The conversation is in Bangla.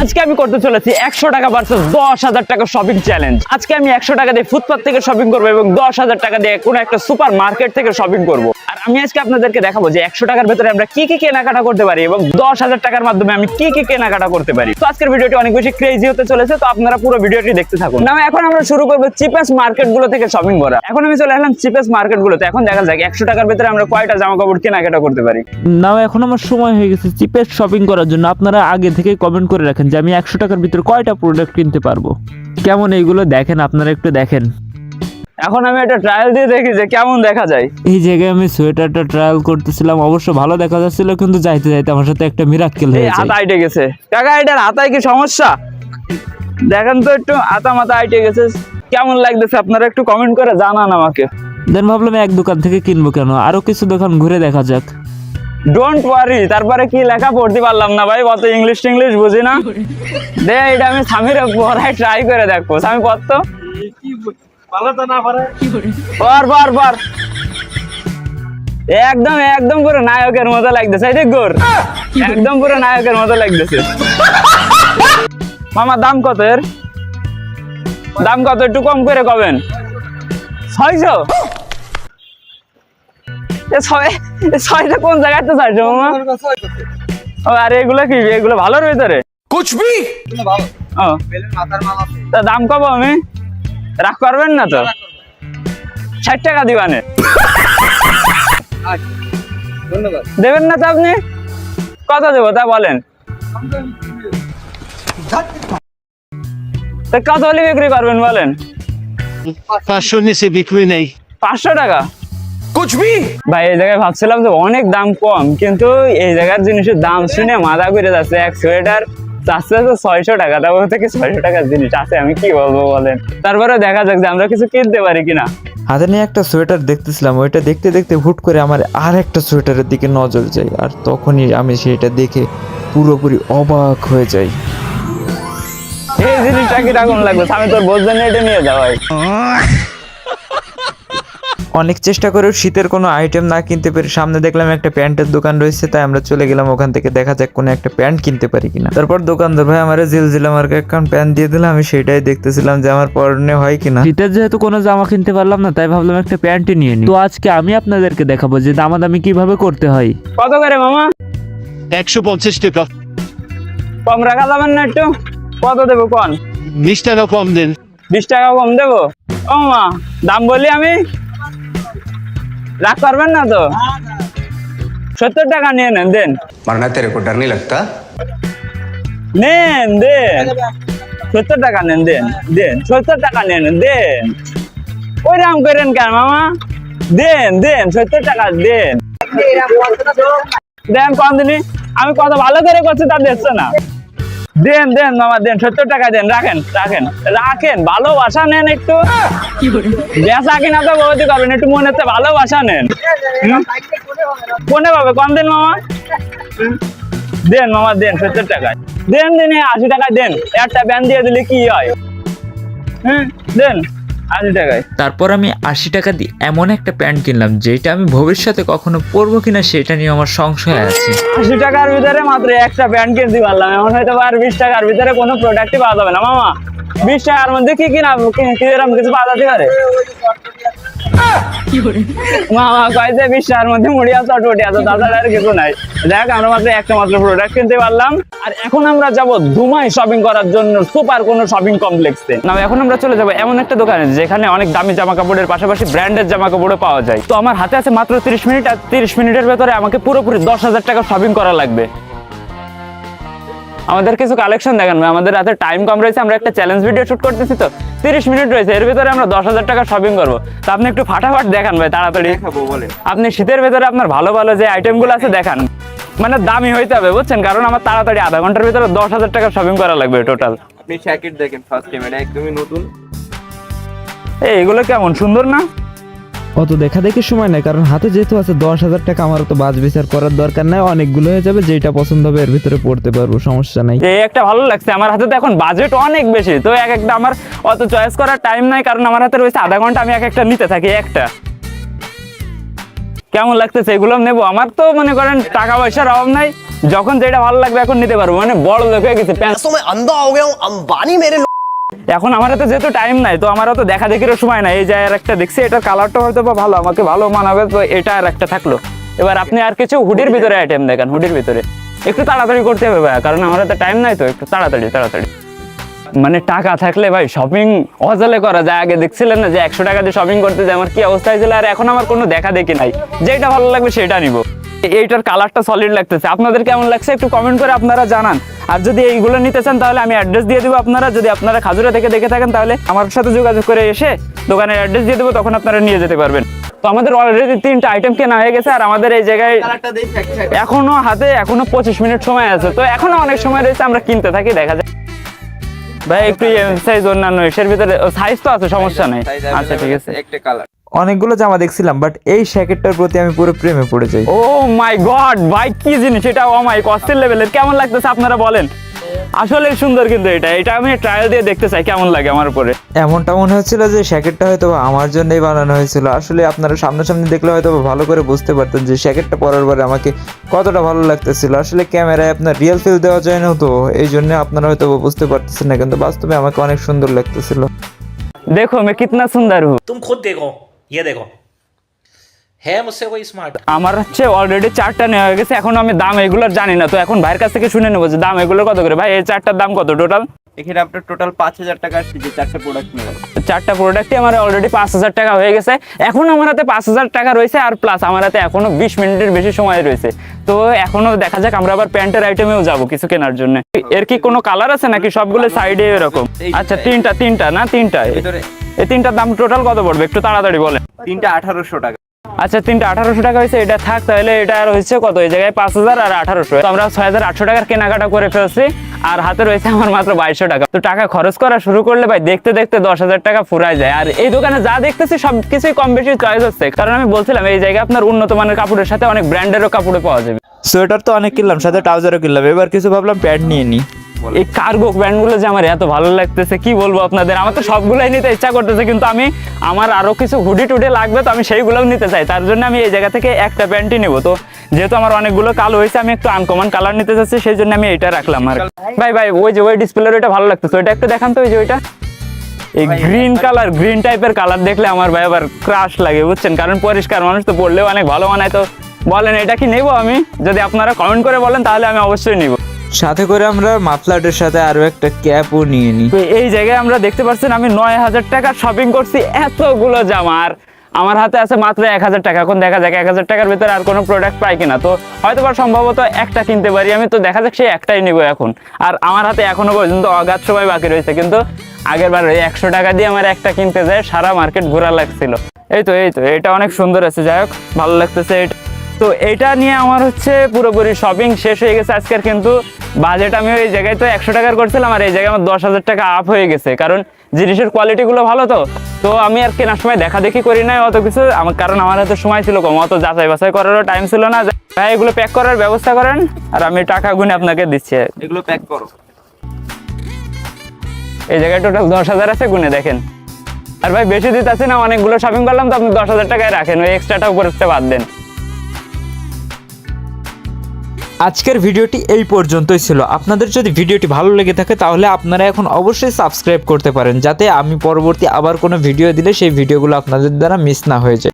আজকে আমি করতে চলেছি 100 টাকা ভার্সেস 10,000 টাকা শপিং চ্যালেঞ্জ। আজকে আমি 100 টাকা দিয়ে ফুটপাথ থেকে শপিং করবো এবং 10,000 টাকা দিয়ে কোনো একটা সুপার মার্কেট থেকে শপিং করব। আর আমি আজকে আপনাদেরকে দেখাবো যে 100 টাকার ভেতরে আমরা কি কি কেনাকাটা করতে পারি এবং 10,000 টাকার মাধ্যমে আমি কি কি কেনাকাটা করতে পারি। তো আজকের ভিডিওটি অনেক বেশি ক্রেজি হতে চলেছে, তো আপনারা পুরো ভিডিওটি দেখতে থাকুন। না এখন আমরা শুরু করবো চিপেস্ট মার্কেট গুলো থেকে শপিং করা। এখন আমি চলে আসলাম চিপেস্ট মার্কেট গুলোতে। এখন দেখা যাক 100 টাকার ভেতরে আমরা কয়টা জামা কাপড় কেনাকাটা করতে পারি। না এখন আমার সময় হয়ে গেছে চিপেস্ট শপিং করার জন্য। আপনারা আগে থেকে কমেন্ট করে রাখেন যে আমি 100 টাকার ভিতরে কয়টা প্রোডাক্ট কিনতে পারবো। কেমন এইগুলো দেখেন, আপনারা একটু দেখেন। এখন আমি একটা ট্রায়াল দিয়ে দেখি যে কেমন দেখা যায়। এই জায়গায় আমি সোয়েটারটা ট্রায়াল করতেছিলাম, অবশ্য ভালো দেখা যাচ্ছিল, কিন্তু যাইতে যাইতে আমার সাথে একটা মিরাক্কেল হয়ে যায়। হাতা আইটে গেছে কাকা, এটার হাতায় কি সমস্যা? দেখেন তো একটু হাতা মাথা আইটে গেছে। কেমন লাগতেছে আপনারা একটু কমেন্ট করে জানান আমাকে। দেন ভাবলাম এক দোকান থেকে কিনবো কেন, আরো কিছু দোকান ঘুরে দেখা যাক। Don't worry. তারপরে কি লেখা পড়তে পারলাম না ভাই, অত ইংলিশ টিংলিশ বুঝি না। দে এটা আমি স্বামীর পড়ায় ট্রাই করে দেখবো। স্বামী পড়ত একদম একদম পুরো নায়কের মতো লাগতেছে। এই দেখ গোর একদম পুরো নায়কের মতো লাগতেছে। মামা দাম কত এর? দাম কত একটু কম করে কবেন? 600? ছয়টা কোন জায়গায় তো 600 মামা? ও আর এগুলো কি, এগুলো ভালোর ভিতরে কুছবি ও তা দাম কব আমি রাখ করবেন না তো? 60 টাকা দিবানে দেবেন না তো আপনি? কত দেবো তা বলেন? তা কত হলে বিক্রি করবেন বলেন? 500 নিচে বিক্রি নেই। 500 টাকা কুছবি ভাই। এই জায়গায় ভাবছিলাম যে অনেক দাম কম, কিন্তু এই জায়গার জিনিসের দাম শুনে মাথা ঘুরে যাচ্ছে। এক সোয়েটার চাচ্ছে 600 টাকা, তারপর থেকে 600 টাকার জিনিস আছে, আমি কি বলবো বলেন? তারপরে দেখা যাক যে আমরা কিছু কিনতে পারি কিনা। হাতে নিয়ে একটা সোয়েটার দেখতেছিলাম, ওইটা দেখতে দেখতে হুট করে আমার আর একটা সোয়েটারের দিকে নজর যায়, আর তখনই আমি সেটা দেখে পুরোপুরি অবাক হয়ে যাই। এই জিনিসটা কিরকম লাগবে? আমি তোর বোঝেন এটা নিয়ে যাওয়াই। অনেক চেষ্টা করেও শীতের কোনো আইটেম না কিনতে পেরে সামনে দেখলাম একটা প্যান্টের দোকান রয়েছে, তাই আমরা চলে গেলাম ওখান থেকে, দেখা যাক কোনো একটা প্যান্ট কিনতে পারি কিনা। তারপর দোকানদার ভাই আমার জিলজিলা মার্কা একটা প্যান্ট দিয়ে দিলাম, আমি সেটাই দেখতেছিলাম যে আমার পরনে হয় কিনা। শীতের যেহেতু কোনো জামা কিনতে পারলাম না, তাই ভাবলাম একটা প্যান্টই নিয়ে নিই। তো আজকে আমি আপনাদেরকে দেখাবো যে দামাদামি কিভাবে করতে হয়। কত করে মামা? 150 টাকা। কম রাখা যাবেন না একটু? কত দেবো কোন? 20 টাকা কম দেন। 20 টাকা কম দেবো? ও মা, দাম বলি আমি, রাগ করবেন না তো? 70 টাকা নিয়ে নেন, দেন। मरना तेरे को डर नहीं लगता? নেন দেন, 70 টাকা নেন, দেন দেন 70 টাকা নেন, দেন। ওই রাম করেন কেন মামা? দেন দেন 70 টাকা দেন। দেন কোন দিনই আমি কত ভালো করে করছি তা দেখছো না? দেন দেন মামা দেন, 70 টাকা দেন। রাখেন রাখেন রাখেন, ভালোবাসা নেন একটু। বেচা কিনা তো বলতে পারবেন, একটু মনে হচ্ছে ভালোবাসা নেন। কোনে পাবে কোন দিন মামা? দেন মামা দেন 70 টাকায় দেন। দেন 80 টাকায় দেন। একটা প্যান্ট দিয়ে দিলে কি হয়? দেন 80 টাকায়। তারপর আমি 80 টাকা দিয়ে এমন একটা প্যান্ট কিনলাম যেটা আমি ভবিষ্যতে কখনো পরবো কিনা সেটা নিয়ে আমার সংশয় আছে। 80 টাকার ভিতরে মাত্র একটা প্যান্ট কিনতে পারলাম। এমন হয়তো আর 20 টাকার ভিতরে কোনো প্রোডাক্টই পাওয়া যাবে না মামা। 20 টাকার মধ্যে কি কিনাবো? কিরকম কিছু পাওয়া যেতে পারে? মামা কয় যে 20 টাকার মধ্যে মুড়ি আছে, চটপটি আছে, তাছাড়া আর কিছু নাই। দেখ আমরা মাত্র একটা মাত্র প্রোডাক্ট কিনতে পারলাম। আর এখন আমরা যাব দুমাই শপিং করার জন্য সুপার কোনো শপিং কমপ্লেক্সে। না এখন আমরা চলে যাব এমন একটা দোকানে যেখানে অনেক দামি জামা কাপড়ের পাশাপাশি ব্র্যান্ডের জামা কাপড়ও পাওয়া যায়। তো আমার হাতে আছে মাত্র 30 মিনিট, আর 30 মিনিটের ভেতরে আমাকে পুরোপুরি 10,000 টাকা শপিং করা লাগবে। আমাদের কিছু কালেকশন দেখান ভাই, আমাদের হাতে টাইম কম রয়েছে, আমরা একটা চ্যালেঞ্জ ভিডিও শুট করতেছি, তো 30 মিনিট রয়েছে, এর ভিতরে আমরা 10,000 টাকা শপিং করবো। তো আপনি একটু ফাটাফাট দেখান ভাই, তাড়াতাড়ি দেখাবো বলে। আপনি শীতের ভেতরে আপনার ভালো ভালো যে আইটেমগুলো আছে দেখান, মানে দামি হইতে হবে বুঝছেন, কারণ আমার তাড়াতাড়ি আধা ঘন্টার ভিতরে 10,000 টাকা শপিং করা লাগবে টোটাল। আপনি জ্যাকেট দেখেন, ফার্স্ট টাইম, এটা একদমই নতুন। এইগুলো কেমন সুন্দর না? অত দেখা দেখি সময় নাই, কারণ হাতে যেহেতু আছে 10,000 টাকা, আমার তো বাজ বিচার করার দরকার নাই, অনেকগুলো হয়ে যাবে, যেটা পছন্দ হবে এর ভিতরে পড়তে পারবো, সমস্যা নাই। এই একটা ভালো লাগছে, আমার হাতে তো এখন বাজেট অনেক বেশি, তো এক একটা আমার অত চয়েস করার টাইম নাই, কারণ আমার হাতে রয়েছে আধা ঘন্টা, আমি এক একটা নিতে থাকি একটা। কেমন লাগতেছে এগুলো নেবো। আমার তো মনে করেন টাকা পয়সার অভাব নাই, যখন যেটা ভালো লাগবে এখন নিতে পারবো, মানে বড় লোক হয়ে গেছে প্যান্ট। तो मैं अंधा हो गया हूँ अंबानी मेरे এখন আমার হাতে যেহেতু টাইম নাই, তো আমার তো দেখা দেখিরও সময় নাই। এই যে আর একটা দেখছি, এটার কালারটা হয়তো বা ভালো, আমাকে ভালো মানাবে, তো এটা আর একটা থাকলো। এবার আপনি আর কিছু হুডির ভিতরে আইটেম দেখেন, হুডির ভিতরে একটু তাড়াতাড়ি করতে হবে ভাই, কারণ আমার হাতে টাইম নাই, তো একটু তাড়াতাড়ি। মানে টাকা থাকলে ভাই শপিং অজালে করা যায়। আগে দেখছিলেন না যে 100 টাকা দিয়ে শপিং করতে যে আমার কি অবস্থা হয়েছিল, আর এখন আমার কোনো দেখা দেখি নাই, যেটা ভালো লাগবে সেটা নিব। এইটার কালারটা সলিড লাগতেছে, আপনাদের কেমন লাগছে একটু কমেন্ট করে আপনারা জানান। আর যদি এইগুলো নিতে চান তাহলে আমি অ্যাড্রেস দিয়ে দেবো, আপনারা যদি আপনারা খাজুরা থেকে দেখে থাকেন তাহলে আমার সাথে যোগাযোগ করে এসে দোকানের অ্যাড্রেস দিয়ে দেবো, তখন আপনারা নিয়ে যেতে পারবেন। তো আমাদের অলরেডি 3টা আইটেম কেনা হয়ে গেছে, আর আমাদের এই জায়গায় এখনো 25 মিনিট সময় আছে, তো এখনো অনেক সময় রয়েছে, আমরা কিনতে থাকি, দেখা যায়। ভাই একটু সাইজ অন্যান্য এর ভিতরে সাইজ তো আছে, সমস্যা নেই। আচ্ছা ঠিক আছে। একটা কালার অনেকগুলো জামা দেখছিলাম, বাট এই জ্যাকেটটার প্রতি আমি পুরো প্রেমে পড়ে যাই। ও মাই গড ভাই, কি জিনিস এটা! ও মাই কস্টের লেভেলের। কেমন লাগতেছে আপনারা বলেন? আসলে সুন্দর, কিন্তু এটা আমি ট্রায়াল দিয়ে দেখতে চাই কেমন লাগে আমার উপরে। এমনটা মনে হচ্ছিল যে জ্যাকেটটা হয়তো বা আমার জন্যই বানানো হয়েছিল। আসলে আপনারা সামনাসামনি দেখলে হয়তো বা ভালো করে বুঝতে পারতেন যে জ্যাকেটটা পরার পরে আমাকে কতটা ভালো লাগতেছিল। আসলে ক্যামেরায় আপনার রিয়েল ফিল দেওয়া যায় না, তো এই জন্য আপনারা হয়তো বা বুঝতে পারতেছেন না, কিন্তু বাস্তবে আমাকে অনেক সুন্দর লাগতেছিল। দেখো मैं कितना सुंदर हूँ। तुम खुद देखो, ये देखो, है मुझसे कोई स्मार्ट? আমার হচ্ছে অলরেডি 4টা নেওয়া হয়ে গেছে, এখন আমি দাম এগুলোর জানি না, তো এখন ভাইয়ের কাছ থেকে শুনে নেবো যে দাম এগুলোর কত করে। ভাই এই 4টার দাম কত টোটাল? এখানে আপনার টোটাল 5000 টাকা আসছে যে 4টা প্রোডাক্ট নেবেন। 4টা প্রোডাক্টই আমার অলরেডি 5000 টাকা হয়ে গেছে। এখন আমার হাতে 5000 টাকা রয়েছে, আর প্লাস আমার হাতে এখনো 20 মিনিটের বেশি সময় রয়েছে। তো এখনো দেখা যাক, আমরা আবার প্যান্টের আইটেমেও যাব কিছু কেনার জন্য। এর কি কোনো কালার আছে নাকি সবগুলো সাইডে এরকম? আচ্ছা তিনটা না, তিনটা। ভিতরে এই তিনটার দাম টোটাল কত পড়বে একটু তাড়াতাড়ি বলেন। 3টা 1800 টাকা। আচ্ছা 3টা 1800 টাকা হয়েছে, এটা থাক। তাহলে এটা আর হচ্ছে কত? এই জায়গায় 5000 আর 1800, তো আমরা 6800 টাকার কেনাকাটা করে ফেলছি, আর হাতে রয়েছে আমার মাত্র 2200 টাকা। তো টাকা খরচ করা শুরু করলে ভাই দেখতে দেখতে 10,000 টাকা ফুরায় যায়। আর এই দোকানে যা দেখতেছি সব কিছুই কম বেশি চয়েস হচ্ছে, কারণ আমি বলছিলাম এই জায়গায় আপনার উন্নত মানের কাপড়ের সাথে অনেক ব্র্যান্ডেরও কাপড়ে পাওয়া যাবে। সোয়েটার তো অনেক কিনলাম, সাথে ট্রাউজারও কিনলাম, এবার কিছু ভাবলাম প্যান্ট নিয়ে নিই। এই কার্গো প্যান্টগুলো যে আমার এত ভালো লাগতেছে কি বলবো আপনাদের, আমার তো সবগুলোই নিতে ইচ্ছা করতেছে, কিন্তু আমার আরো কিছু হুডি টুডি লাগবে, তো আমি সেইগুলোও নিতে চাই। তার জন্য আমি এই জায়গা থেকে একটা প্যান্টই নেবো। তো যেহেতু আমার অনেকগুলো কালো হয়েছে, আমি একটু আনকমন কালার নিতে চাচ্ছি, সেই জন্য আমি এটা রাখলাম। আর ভাই ওই ডিসপ্লের ওইটা ভালো লাগতেছে, ওইটা একটু দেখান তো। ওই যে ওইটা এই গ্রিন কালার, গ্রিন টাইপের কালার দেখলে আমার ভাই আবার ক্রাশ লাগে, বুঝছেন, কারণ পরিষ্কার মানুষ তো পড়লেও অনেক ভালো মানায়। তো বলেন এটা কি নেবো আমি? যদি আপনারা কমেন্ট করে বলেন তাহলে আমি অবশ্যই নিব। সাথে করে আমরা মাফলারের সাথে আরো একটা ক্যাপও নিয়ে নিই। তো এই জায়গায় আমরা দেখতে পাচ্ছেন আমি 9000 টাকার শপিং করছি, এতগুলো জামা, আর আমার হাতে আছে মাত্র 1000 টাকা। এখন দেখা যাক 1000 টাকার ভিতরে আর কোনো প্রোডাক্ট পাই কিনা। তো হয়তো বা সম্ভবত একটা কিনতে পারি আমি, তো দেখা যাক সেই একটাই নিব এখন। আর আমার হাতে এখনো পর্যন্ত অগাধ সময় বাকি রয়েছে, কিন্তু আগের বার 100 টাকা দিয়ে আমার একটা কিনতে যায় সারা মার্কেট ঘোরা লাগছিল। এই তো এটা অনেক সুন্দর আছে, যাই হোক ভালো লাগতেছে এটা। তো এটা নিয়ে আমার হচ্ছে পুরোপুরি শপিং শেষ হয়ে গেছে আজকের, কিন্তু বাজেট আমি ওই জায়গায় তো 100 টাকার করছিলাম, আর এই জায়গায় আমার 10,000 টাকা আপ হয়ে গেছে, কারণ জিনিসের কোয়ালিটিগুলো ভালো। তো আমি আর কেনার সময় দেখা দেখি করি নাই অত কিছু, কারণ আমার হাতে সময় ছিল কম, অত যাচাই বাছাই করারও টাইম ছিল না। ভাই এগুলো প্যাক করার ব্যবস্থা করেন, আর আমি টাকা গুনে আপনাকে দিচ্ছি। এগুলো প্যাক করো। এই জায়গায় টোটাল 10,000 আছে, গুনে দেখেন। আর ভাই বেশি দিতে আছে না, অনেকগুলো শপিং করলাম, তো আপনি 10,000 টাকায় রাখেন, ওই এক্সট্রাটা উপরে বাদ দেন। আজকের ভিডিওটি এই পর্যন্তই ছিল। আপনাদের যদি ভিডিওটি ভালো লেগে থাকে তাহলে আপনারা এখন অবশ্যই সাবস্ক্রাইব করতে পারেন, যাতে আমি পরবর্তী আবার কোনো ভিডিও দিলে সেই ভিডিওগুলো আপনাদের দ্বারা মিস না হয়ে যায়।